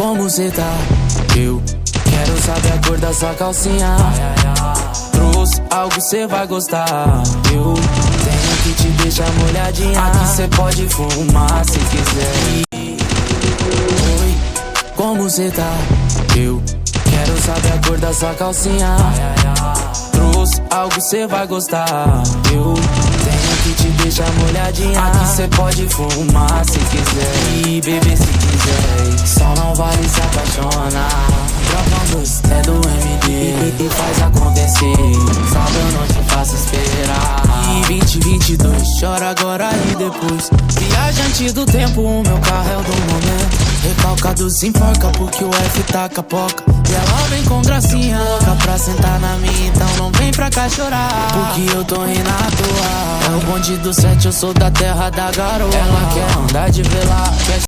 como cê tá? Eu quero saber a cor da sua calcinha. Trouxe algo cê vai gostar. Eu tenho que te deixar molhadinha. Aqui cê pode fumar se quiser. Oi, como cê tá? Eu quero saber a cor da sua calcinha. Trouxe algo cê vai gostar. Eu tenho que te deixar molhadinha. Aqui cê pode fumar se quiser. E beber se quiser. Só não vale se apaixonar. Troca um doce, é do MD e faz acontecer. Sabe, eu não te faço esperar. E 2022, chora agora e depois. Viajante do tempo, o meu carro é o do momento. Recalcado se enforca porque o F tá capoca. E ela vem com gracinha louca pra sentar na minha. Então não vem pra cá chorar, porque eu tô rindo à toa. É o bonde do 7, eu sou da terra da garoa. Ela quer andar de velar, quer